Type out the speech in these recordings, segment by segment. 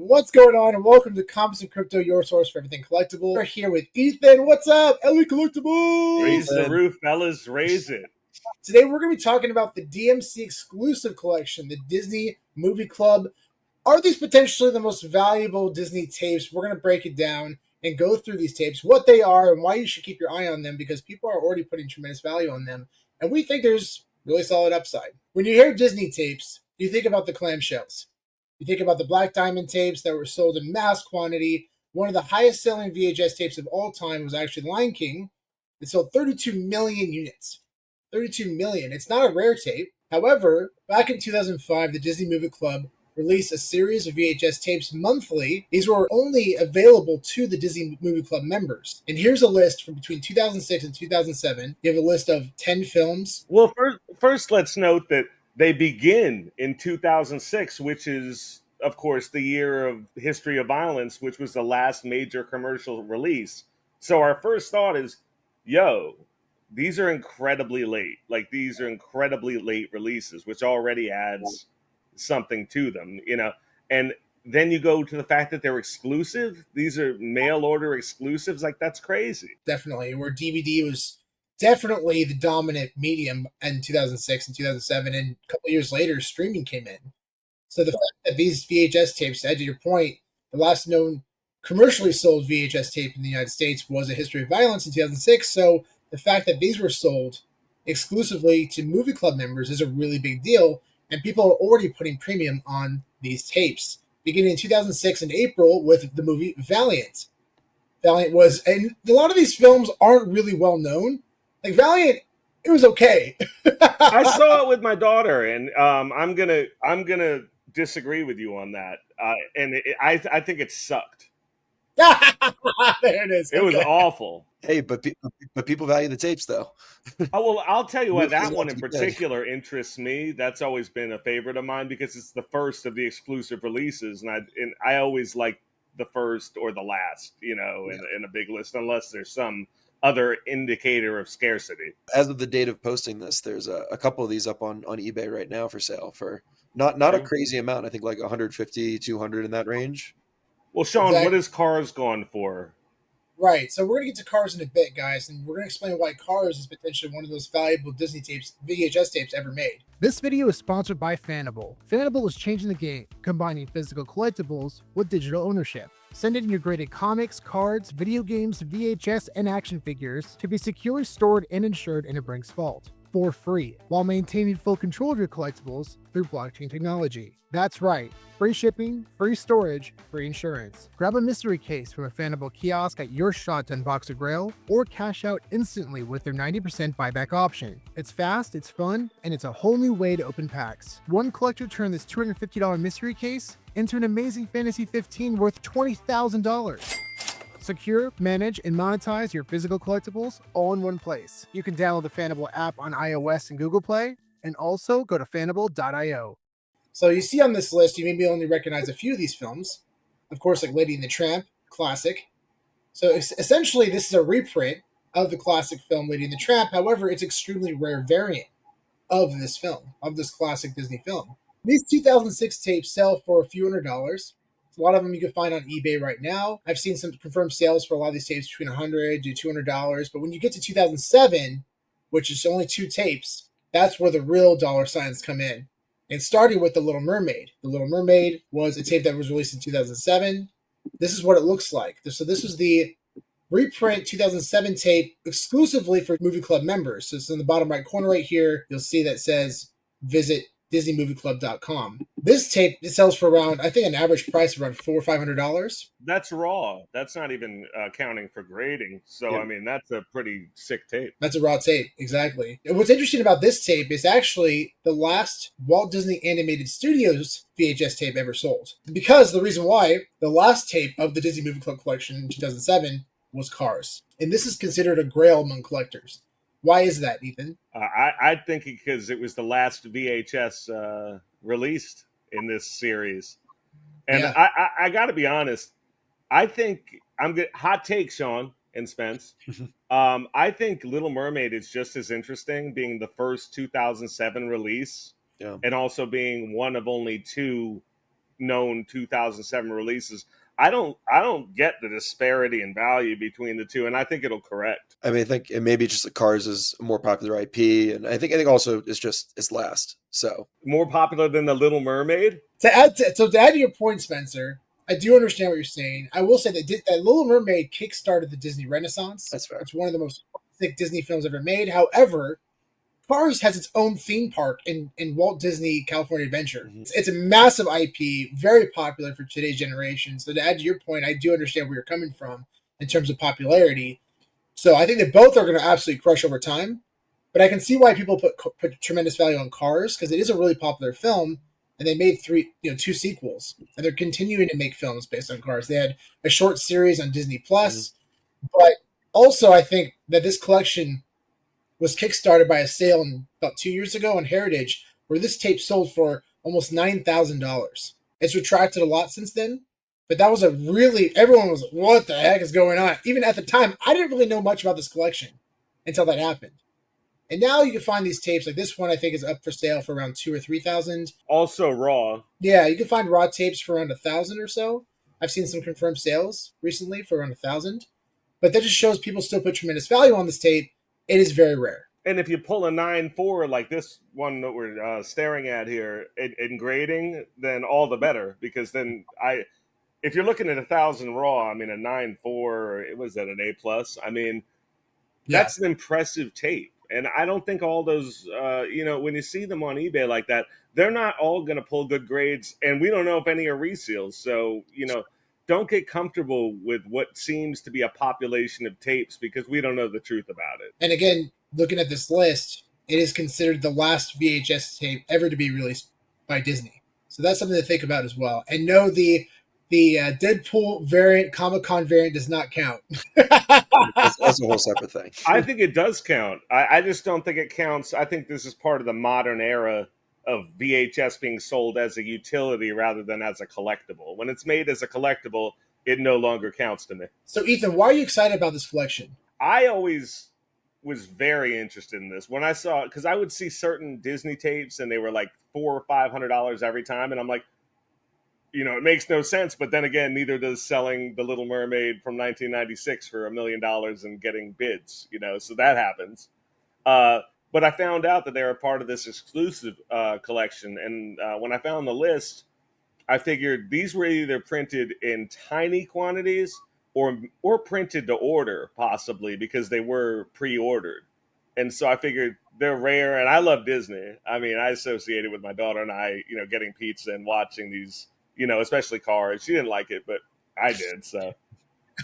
What's going on? And welcome to Comics and Crypto, your source for everything collectible. We're here with Ethan. What's up, LA Collectibles? Raise the roof, fellas. Raise it. Today we're going to be talking about the DMC exclusive collection, the Disney Movie Club. Are these potentially the most valuable Disney tapes? We're going to break it down and go through these tapes, what they are, and why you should keep your eye on them, because people are already putting tremendous value on them, and we think there's really solid upside. When you hear Disney tapes, you think about the clamshells. You think about the Black Diamond tapes that were sold in mass quantity. One of the highest selling VHS tapes of all time was actually Lion King. It sold 32 million units. 32 million. It's not a rare tape. However, back in 2005, the Disney Movie Club released a series of VHS tapes monthly. These were only available to the Disney Movie Club members. And here's a list from between 2006 and 2007. You have a list of 10 films. Well, first let's note that they begin in 2006, which is, of course, the year of History of Violence, which was the last major commercial release. So our first thought is, yo, these are incredibly late. Like, these are incredibly late releases, which already adds something to them, you know. And then you go to the fact that they're exclusive. These are mail order exclusives. Like, that's crazy. Definitely, where DVD was definitely the dominant medium in 2006 and 2007, and a couple years later, streaming came in. So the fact that these VHS tapes, to your point, the last known commercially sold VHS tape in the United States was A History of Violence in 2006. So the fact that these were sold exclusively to movie club members is a really big deal, and people are already putting premium on these tapes. Beginning in 2006 in April with the movie Valiant. Valiant was, and a lot of these films aren't really well known. Like Valiant, it was okay. I saw it with my daughter, and I'm gonna disagree with you on that. I think it sucked. There it is. It was awful. Hey, but people value the tapes, though. Oh, well, I'll tell you what, that one in Good. particular interests me. That's always been a favorite of mine because it's the first of the exclusive releases, and I always like the first or the last, you know, in a big list, unless there's some other indicator of scarcity. As of the date of posting this, there's a couple of these up on eBay right now for sale for not a crazy amount. I think like 150, 200 in that range. Well, Sean, Exactly. What is Cars going for? Right, so we're going to get to Cars in a bit, guys, and we're going to explain why Cars is potentially one of those valuable Disney tapes, VHS tapes ever made. This video is sponsored by Fanable. Fanable is changing the game, combining physical collectibles with digital ownership. Send in your graded comics, cards, video games, VHS, and action figures to be securely stored and insured in a Brinks vault for free, while maintaining full control of your collectibles through blockchain technology. That's right, free shipping, free storage, free insurance. Grab a mystery case from a Fanable kiosk at your shot to unbox a grail, or cash out instantly with their 90% buyback option. It's fast, it's fun, and it's a whole new way to open packs. One collector turned this $250 mystery case into an amazing Fantasy 15 worth $20,000. Secure, manage, and monetize your physical collectibles all in one place. You can download the Fanable app on iOS and Google Play, and also go to fanable.io. So you see on this list, you maybe only recognize a few of these films. Of course, like Lady and the Tramp, classic. So essentially, this is a reprint of the classic film Lady and the Tramp. However, it's an extremely rare variant of this film, of this classic Disney film. These 2006 tapes sell for a few $100s. A lot of them you can find on eBay right now. I've seen some confirmed sales for a lot of these tapes between $100 to $200. But when you get to 2007, which is only 2 tapes, that's where the real dollar signs come in. It started with The Little Mermaid. The Little Mermaid was a tape that was released in 2007. This is what it looks like. So this was the reprint 2007 tape exclusively for Movie Club members. So it's in the bottom right corner right here. You'll see that says visit DisneyMovieClub.com. This tape, it sells for around, I think, an average price of around $400 or $500. That's raw. That's not even counting for grading. So, I mean, that's a pretty sick tape. That's a raw tape, exactly. And what's interesting about this tape is actually the last Walt Disney Animated Studios VHS tape ever sold. Because the reason why, the last tape of the Disney Movie Club collection in 2007 was Cars. And this is considered a grail among collectors. Why is that, Ethan? I think because it was the last VHS released in this series. And I got to be honest, I think I'm good. Hot take, Sean and Spence. I think Little Mermaid is just as interesting, being the first 2007 release, and also being one of only 2 known 2007 releases. I don't get the disparity in value between the two, and I think it'll correct. I mean, I think it maybe just the Cars is a more popular IP, and I think also it's last. So More popular than the Little Mermaid. To add to your point, Spencer, I do understand what you're saying. I will say that Little Mermaid kickstarted the Disney Renaissance. That's fair. It's one of the most classic Disney films ever made. However, Cars has its own theme park in Walt Disney California Adventure. Mm-hmm. It's a massive IP, very popular for today's generation. So to add to your point, I do understand where you're coming from in terms of popularity. So I think that both are going to absolutely crush over time. But I can see why people put tremendous value on Cars, because it is a really popular film, and they made two sequels, and they're continuing to make films based on Cars. They had a short series on Disney Plus, but also I think that this collection was kickstarted by a sale about 2 years ago on Heritage, where this tape sold for almost $9,000. It's retracted a lot since then, but that was everyone was like, what the heck is going on? Even at the time, I didn't really know much about this collection until that happened. And now you can find these tapes, like this one I think is up for sale for around $2,000 or $3,000. Also raw. Yeah, you can find raw tapes for around $1,000 or so. I've seen some confirmed sales recently for around $1,000. But that just shows people still put tremendous value on this tape. It is very rare. And if you pull a 9.4 like this one that we're staring at here in grading, then all the better. Because then if you're looking at 1,000 raw, I mean a 9.4, it was at an A+. I mean, that's an impressive tape. And I don't think all those, when you see them on eBay like that, they're not all going to pull good grades. And we don't know if any are reseals. So, don't get comfortable with what seems to be a population of tapes because we don't know the truth about it. And again, looking at this list, it is considered the last VHS tape ever to be released by Disney. So that's something to think about as well. And no, the Deadpool variant, Comic-Con variant does not count. That's a whole separate thing. I think it does count. I just don't think it counts. I think this is part of the modern era of VHS being sold as a utility rather than as a collectible. When it's made as a collectible, it no longer counts to me. So, Ethan, why are you excited about this collection? I always was very interested in this. When I saw, because I would see certain Disney tapes and they were like $400 or $500 every time. And I'm like, it makes no sense. But then again, neither does selling The Little Mermaid from 1996 for $1 million and getting bids, so that happens. But I found out that they're a part of this exclusive collection. And when I found the list, I figured these were either printed in tiny quantities or printed to order, possibly, because they were pre-ordered. And so I figured they're rare. And I love Disney. I mean, I associated with my daughter and I, getting pizza and watching these, especially Cars. She didn't like it, but I did. So,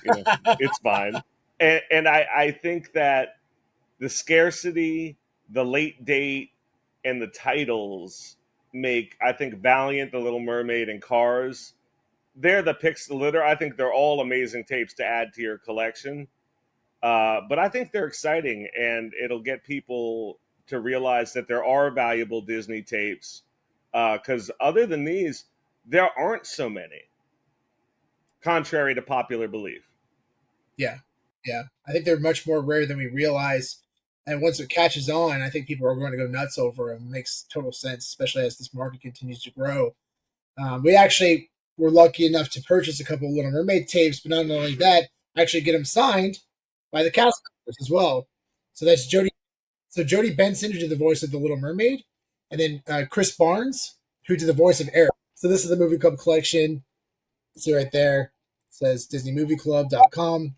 it's fine. And I think that the scarcity, the late date, and the titles make, I think, Valiant, The Little Mermaid, and Cars, they're the picks to litter. I think they're all amazing tapes to add to your collection. But I think they're exciting, and it'll get people to realize that there are valuable Disney tapes. Because other than these, there aren't so many, contrary to popular belief. Yeah. I think they're much more rare than we realize. And once it catches on, I think people are going to go nuts over it. It makes total sense, especially as this market continues to grow. We actually were lucky enough to purchase a couple of Little Mermaid tapes, but not only that, actually get them signed by the cast members as well. So that's Jodie. So Jodie Benson, who did the voice of the Little Mermaid, and then Chris Barnes, who did the voice of Eric. So this is the Movie Club collection. See right there. It says DisneyMovieClub.com.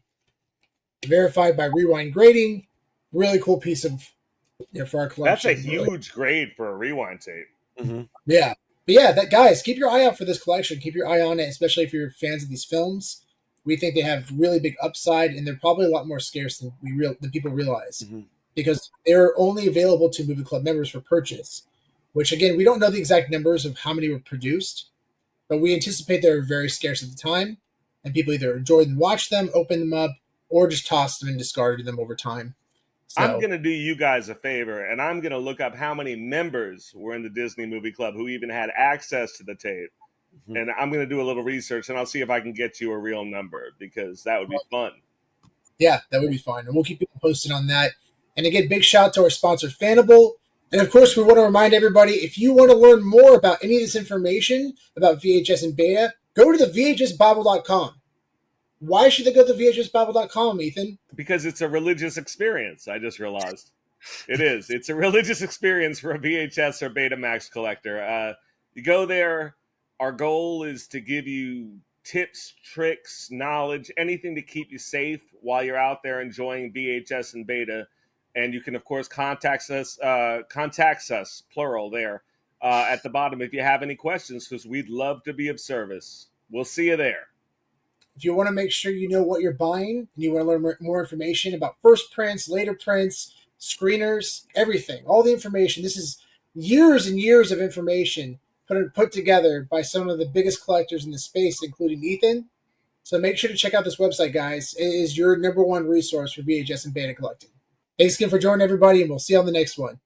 Verified by Rewind Grading. Really cool piece of, for our collection. That's a huge grade for a rewind tape. Mm-hmm. Yeah. But yeah, guys, keep your eye out for this collection. Keep your eye on it, especially if you're fans of these films. We think they have really big upside, and they're probably a lot more scarce than people realize, because they're only available to Movie Club members for purchase. Which again, we don't know the exact numbers of how many were produced, but we anticipate they were very scarce at the time, and people either enjoyed and watched them, opened them up, or just tossed them and discarded them over time. So, I'm going to do you guys a favor, and I'm going to look up how many members were in the Disney Movie Club who even had access to the tape. Mm-hmm. And I'm going to do a little research, and I'll see if I can get you a real number, because that would be fun. Yeah, that would be fun. And we'll keep people posted on that. And again, big shout out to our sponsor, Fanable. And of course, we want to remind everybody, if you want to learn more about any of this information about VHS and beta, go to the VHSbible.com. Why should they go to the VHSbible.com, Ethan? Because it's a religious experience, I just realized. It is. It's a religious experience for a VHS or Betamax collector. You go there. Our goal is to give you tips, tricks, knowledge, anything to keep you safe while you're out there enjoying VHS and beta. And you can, of course, contacts us, plural, there at the bottom if you have any questions, because we'd love to be of service. We'll see you there. If you want to make sure you know what you're buying and you want to learn more information about first prints, later prints, screeners, everything, all the information. This is years and years of information put together by some of the biggest collectors in the space, including Ethan. So make sure to check out this website, guys. It is your #1 resource for VHS and beta collecting. Thanks again for joining, everybody, and we'll see you on the next one.